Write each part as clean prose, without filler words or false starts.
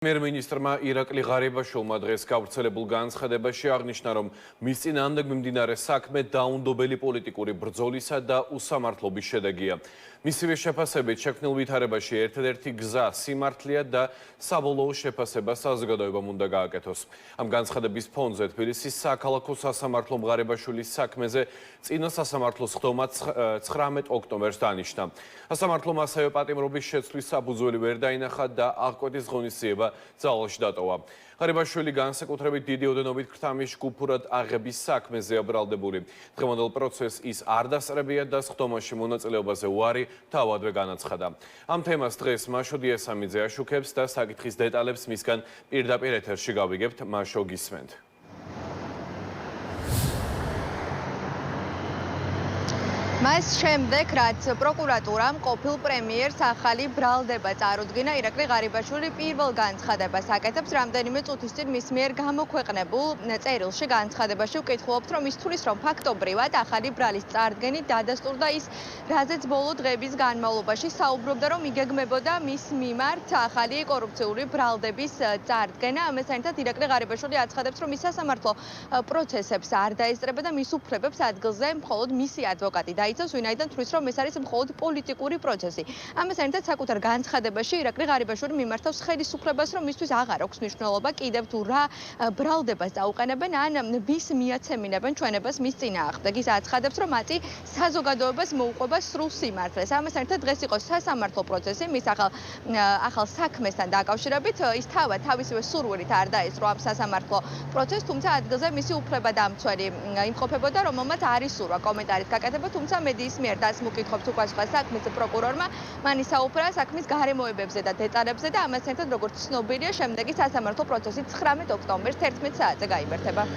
პრემიერ-მინისტრმა ირაკლი ღარიბაშვილმა დღეს გავრცელებულ განცხადებაში აღნიშნა, რომ მის წინააღმდეგ მიმდინარე საქმე დაუნდობელი პოლიტიკური ბრძოლისა და უსამართლობის შედეგია. მისივე შეფასებით, შექმნილ ვითარებაში ერთადერთი გზა სიმართლეა და საბოლოო შეფასება საზოგადოებამ უნდა გააკეთოს. ამ განცხადების ფონზე თბილისის საქალაქო სასამართლო ღარიბაშვილის საქმეზე წინა სასამართლოს ხდომა 19 ოქტომბერს დანიშნა. სასამართლომ ასევე პატიმრობის შეცვლის საფუძველი ვერ დაინახა და აღკვეთის ღონისძიება ძალაში დატოვა. ღარიბაშვილი განსაკუთრებით დიდი ოდენობით ქრთამის ჯგუფურად აღების საქმეზეა ბრალდებული. დღევანდელ პროცესს ის არ დასწრებია და სხდომაში მონაწილეობაზე უარი თავადვე განაცხადა. ამ თემას დღეს მაშო დიასამიძე აშუქებს და საკითხის დეტალებს მისგან პირდაპირ ეთერში გავიგებთ. მაშო, გისმენთ. მას შემდეგ, რაც პროკურატურამ ყოფილ პრემიერს ახალი ბრალდება წარუდგინა, ირაკლი ღარიბაშვილი პირველ განცხადებას აკეთებს რამდენიმე წუთის წინ მის მიერ გამოქვეყნებულ წერილში. განცხადებაში ვკითხულობთ, რომ ის თulis, რომ ფაქტობრივად ახალი ბრალის წარდგენით დადასტურდა ის, რაზეც ბოლო დღების განმავლობაში საუბრობდა, რომ იგეგმებოდა მის მიმართ ახალი კორუფციული ბრალდების წარდგენა. ამასთან ერთად ირაკლი ღარიბაშვილი აცხადებს, რომ ის სასამართლო პროცესებს არ დაესწრება და მის უფლებებს ადგილზე მხოლოდ მისი ადვოკატი იცავს, ვინაიდან თulis, რომ ეს არის მხოლოდ პოლიტიკური პროცესი. ამასთან ერთად საკუთარ განცხადებაში ირაკლი ღარიბაშვილი მიმართავს ხელისუფლებას, რომ მისთვის აღარ აქვს მნიშვნელობა კიდევ თუ რა ბრალდებას დაუყენებენ ან ვის მიაცემინებენ ჩვენებას მის წინააღმდეგ. ის აცხადებს, რომ მათი საზოგადოებას მოუყვება სრულ სიმართლეს. ამასთან ერთად დღეს იყო სასამართლო პროცესი მის ახალ საქმესთან დაკავშირებით. ის თავისივე სურვილით არ დაესწრო ამ სასამართლო პროცესს, თუმცა ადგილზე მისი უფლებადამცველი იმყოფებოდა, რომელმაც არ ისურვა კომენტარის გაკეთება, თუმცა მედიის მიერ დასმულ კითხვებს უპასუხა საქმის პროკურორმა. მან ისაუბრა საქმის გარემოებებზე და დეტალებზე და ამასთან ერთად, როგორც ცნობილია, შემდეგი სასამართლო პროცესი 19 ოქტომბერს 11 საათზე გაიმართება.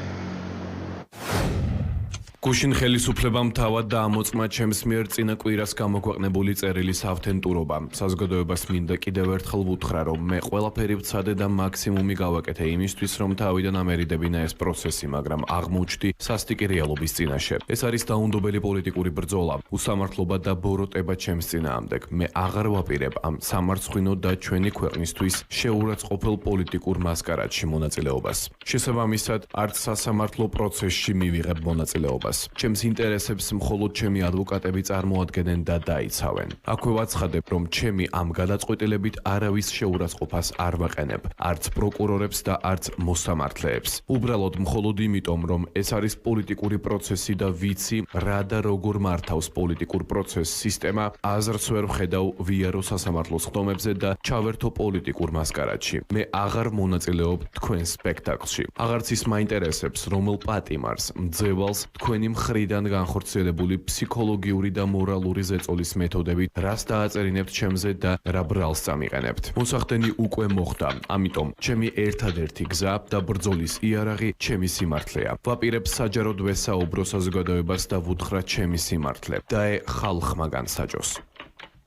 გუშინ ხელისუფლებამ თავად დაამოწმა ჩემს მიერ წინა კვირას გამოქვეყნებული წერილის ავთენტურობა. საზოგადოებას მინდა კიდევ ერთხელ ვუთხრა, რომ მე ყველაფერი ვცადე და მაქსიმუმი გავაკეთე იმისთვის, რომ თავიდან ამერიდებინა ეს პროცესი, მაგრამ აღმოჩნდი სასტიკი რეალობის წინაშე. ეს არის დაუნდობელი პოლიტიკური ბრძოლა, უსამართლობა და ბოროტება ჩემს წინააღმდეგ. მე აღარ ვაპირებ ამ სამარცხვინო და ჩვენი ქვეყნისთვის შეურაცხყოფელ პოლიტიკურ მასკარადში მონაწილეობას. შესაბამისად, არც სასამართლო პროცესში მივიღებ მონაწილეობას. ჩემს ინტერესებს მხოლოდ ჩემი ადვოკატები წარმოადგენენ და დაიცავენ. აქვე ვაცხადებ, რომ ჩემი ამ გადაწყვეტილებით არავის შეურაცხყოფას არ ვაყენებ, არც პროკურორებს და არც მოსამართლეებს. უბრალოდ მხოლოდ იმიტომ, რომ ეს არის პოლიტიკური პროცესი და ვიცი, რა და როგორ მართავს პოლიტიკურ პროცესს სისტემა, აზრს ვერ ვხედავ ვიარო სასამართლოს ხდომებზე და ჩავერთო პოლიტიკურ მასკარადში. მე აღარ მონაწილეობ თქვენ სპექტაკლში. აღარც ის მაინტერესებს, რომელ პატიმარს, მძევალს თქვენი მხრიდან განხორციელებული ფსიქოლოგიური და მორალური ზეწოლის მეთოდებით რას დააწერინებთ ჩემზე და რა ბრალს წამიყენებთ. მოსახდენი უკვე მოხდა, ამიტომ ჩემი ერთადერთი გზა და ბრძოლის იარაღი ჩემი სიმართლეა. ვაპირებ საჯაროდ ვესაუბრო საზოგადოებას და ვუთხრა ჩემი სიმართლე. დაე ხალხმა განსაჯოს.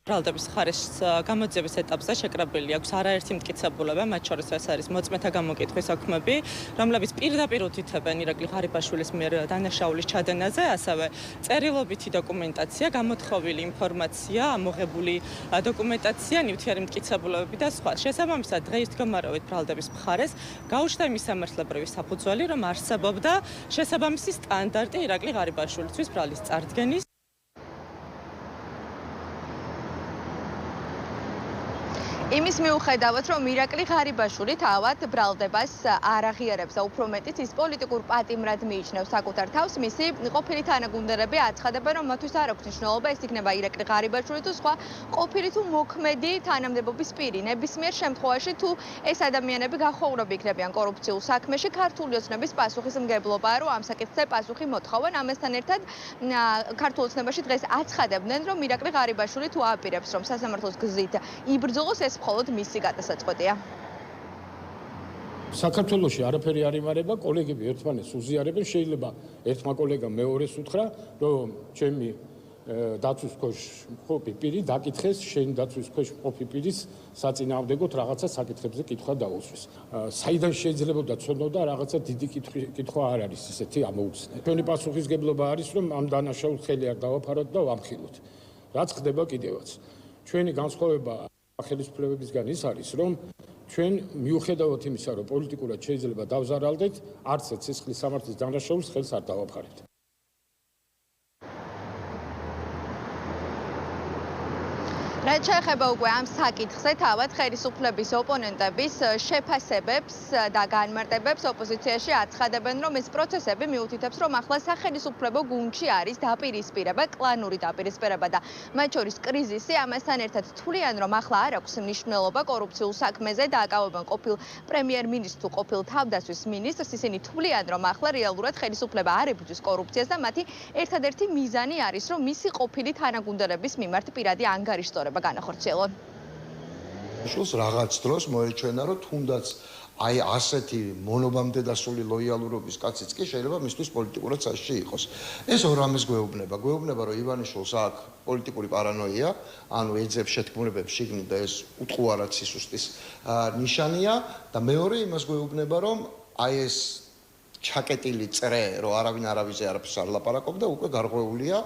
ბრალდების ხარისხის გამოძიების ეტაპზე შეკრებილი აქვს არაერთი მტკიცებულება, მათ შორის ეს არის მოწმეთა გამოკითხვის საქმეები, რომლებიც პირდაპირ უთითებენ ირაკლი ღარიბაშვილის მიერ დანაშაულის ჩადენაზე, ასევე წერილობითი დოკუმენტაცია, გამოთხოვილი ინფორმაცია, ამოღებული დოკუმენტაცია, ნივთიერი მტკიცებულებები და სხვა. შესაბამისად, დღეის დგომარებით ბრალდების მხარეს გაუჩნდა იმის სამართლებრივი საფუძველი, რომ არსებობდა შესაბამისი სტანდარტი ირაკლი ღარიბაშვილისთვის ბრალის წარდგენის. იმის მიუხედავად, რომ ირაკლი ღარიბაშვილი თავად ბრალდებას არ აღიარებს და უფრო მეტიც ის პოლიტიკურ პატიმრად მიიჩნევს საკუთარ თავს, მისი ყოფილი თანაგუნდელები აცხადებენ, რომ მათთვის არ აქვს მნიშვნელობა, ეს იქნება ირაკლი ღარიბაშვილი თუ სხვა ყოფილი თუ მოქმედი თანამდებობის პირი. ნებისმიერ შემთხვევაში, თუ ეს ადამიანები გახვეურები იქნებიან კორუფციულ საქმეში, ქართული ოცნების პასუხისმგებლობაა, რომ ამ საკითხზე პასუხი მოთხოვენ. ამასთან ერთად, ქართულ ოცნებაში დღეს აცხადებდნენ, რომ ირაკლი ღარიბაშვილი თუ აპირებს, რომ სასამართლოს გზით იბრძოლოს, ეს მხოლოდ მისი გადასაწყვეტია. საქართველოში არაფერი არ იმარება, კოლეგები ერთმანეთს უზიარებენ, შეიძლება ერთმა კოლეგამ მეორეს უთხრა, რომ ჩემი დაცვის ქვეშ მყოფი პირი დაკითხეს შენ დაცვის ქვეშ მყოფი პირის საწინააღმდეგოდ რაღაცა საკითხებზე კითხვა დაუსვეს. საიდან შეიძლება ცოდნოდა რაღაცა დიდი კითხვა არ არის ისეთი ამოუცნე. ჩვენი პასუხისგებლობა არის, რომ ამ დანაშაულს ხელი არ დავაფაროთ და ვამხილოთ. რაც ხდება კიდევაც. ჩვენი განსხვავება ხელისუფლებებისგან ის არის, რომ ჩვენ მიუხედავად იმისა, რომ პოლიტიკურად შეიძლება დავზარალდეთ, არც ერთ სისხლის სამართლის დანაშაულს ხელს არ დავაფხარებთ. რაც შეეხება უკვე ამ საკითხზე, თავად ხელისუფლების ოპონენტების შეფასებებს და განმარტებებს ოპოზიციაში აცხადებენ, რომ ეს პროცესები მიუთითებს, რომ ახლა სახელისუფლებო გუნდში არის დაპირისპირება, კლანური დაპირისპირება და მათ შორის კრიზისი. ამასთან ერთად თვლიან, რომ ახლა არ აქვს მნიშვნელობა კორუფციულ საქმეზე დააკავებენ ყოფილ პრემიერ-მინისტრს თუ ყოფილ თავდაცვის მინისტრს. ისინი თვლიან, რომ ახლა რეალურად ხელისუფლება არ ებრძვის კორუფციას და მათი ერთადერთი მიზანი არის, რომ მისი ყოფილი თანაგუნდელების მიმართ პირადი ანგარიშტორება განახორციელონ. შულს რაღაც დროს მოეჩვენა, რომ თუნდაც აი ასეთი მონობამდე დასული ლოიალურობის კაციც კი შეიძლება მისთვის პოლიტიკურად საშიში იყოს. ეს ორ რამეს გვეუბნება. გვეუბნება, რომ ივანიშვილს აქვს პოლიტიკური პარანოია, ანუ ეძებს შეთქმულებებს შიგნით და ეს უტყუარად სისუსტის ნიშანია და მეორე იმას გვეუბნება, რომ აი ეს ჩაკეტილი წრე, რომ არავინ არავის არაფერს არ ლაპარაკობდა, უკვე გარღვეულია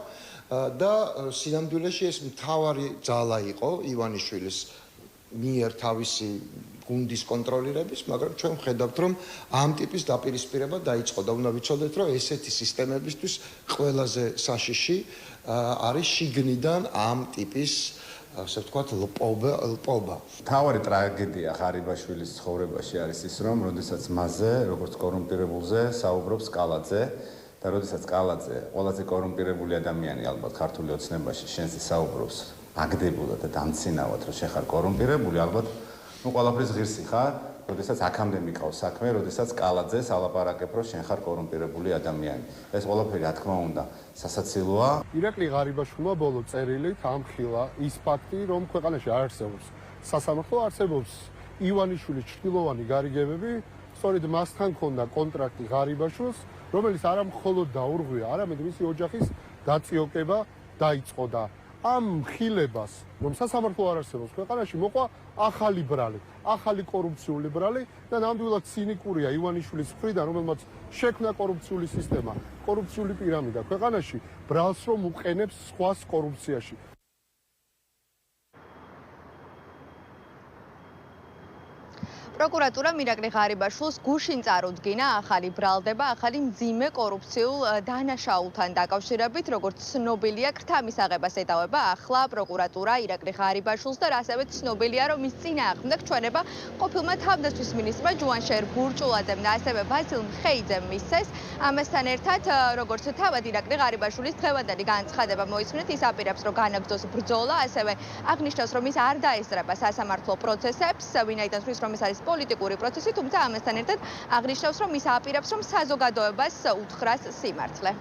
და სინამდვილეში ეს მთავარი ძალა იყო ივანიშვილის მიერ თავისი გუნდის კონტროლირების, მაგრამ ჩვენ ვხედავთ, რომ ამ ტიპის დაპირისპირება დაიწყო და უნდა ვიცოდეთ, რომ ესეთი სისტემებისთვის ყველაზე საშიში არის შიგნიდან ამ ტიპის ასე ვთქვათ, ლპობა. თავარი ტრაგედია ღარიბაშვილის ცხოვრებაში არის ის, რომ როდესაც მასზე, როგორც კორუმპირებულზე, საუბრობს კალაძე და როდესაც კალაძე, ყველაზე კორუმპირებული ადამიანი ალბათ ქართული ოცნებაში შენზე საუბრობს აგდებულად და დამცინავად, რომ შენ ხარ კორუმპირებული, ალბათ ყველაფრის ღირსი ხარ, როდესაც აქამდე მიყავს საქმე, როდესაც კალაძეს ალაპარაკებ, რომ შენ ხარ კორუმპირებული ადამიანი. ეს ყველაფერი, რა თქმა უნდა, სასაცილოა. ირაკლი ღარიბაშვილმა ბოლო წერილით ამხილა ის ფაქტი, რომ ქვეყანაში არ არსებობს სასამართლო, არსებობს ივანიშვილის ჩრდილოვანი გარიგებები, სწორედ მასთან ჰქონდა კონტრაქტი ღარიბაშვილს, რომელიც არა მხოლოდ დაურღვია, არამედ მისი ოჯახის დაწიოკება დაიწყო და ამ მხილებას, რომ სასამართლო არ არსებობს ქვეყანაში, მოყვა ახალი ბრალი, ახალი კორუფციული ბრალი და ნამდვილად ცინიკურია ივანიშვილის მხრიდან, რომელმაც შექმნა კორუფციული სისტემა, კორუფციული პირამიდა ქვეყანაში, ბრალს რომ უყენებს სხვას კორუფციაში. პროკურატურამ ირაკლი ღარიბაშვილს გუშინ წარუდგინა ახალი ბრალდება ახალი მძიმე კორუფციულ დანაშაულთან დაკავშირებით, როგორც ცნობილია, ქრთა მისაღებას ეტავება ახლა პროკურატურა ირაკლი ღარიბაშვილს და ასევე ცნობილია, რომ მის წინააღმდეგ ჩვენება ყოფილმა თავდაცვის მინისტრმა ჯუანშერ გურჭულაძემ და ასევე ვასილ მხეიძემ მისცეს. ამასთან ერთად, როგორც თავად ირაკლი ღარიბაშვილის დღევანდელი განცხადება მოისმინეთ, ის აპირებს, რომ განაგრძოს ბრძოლა, ასევე აღნიშნავს, რომ ის არ დაესწრება სასამართლო პროცესებს, ვინაიდან თვლის, რომ ეს არის პოლიტიკური პროცესი, თუმცა ამასთან ერთად აღნიშნავს, რომ ის აპირებს, რომ საზოგადოებას უთხრას სიმართლე.